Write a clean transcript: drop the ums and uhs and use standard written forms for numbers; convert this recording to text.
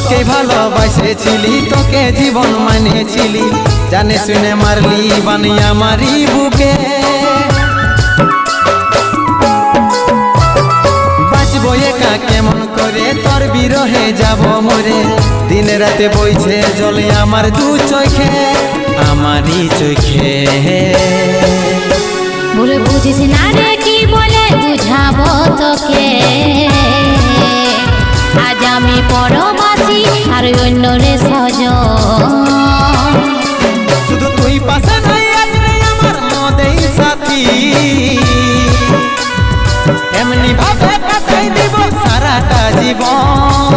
তোকে ভালোবাসেছিলি, তোকে জীবন মানেছিলি, জানে শুনে মারলি বানিয়া মারি বুকে। বাঁচবো একা কেমন করে, তোর বিরহে যাব মরে, দিন রাতে বইছে জলে আমার দু চোখে, আমারই চোখে। বলে বুঝিস না রে কি বলে বুঝাবো তোকে, আজ আমি পরবাসী আর অন্য রে সজন। শুধু তুই পাশে নাই আজ রে আমার মদেই সাথী, এমনি ভাবে কাটাই দিব সারাটা জীবন।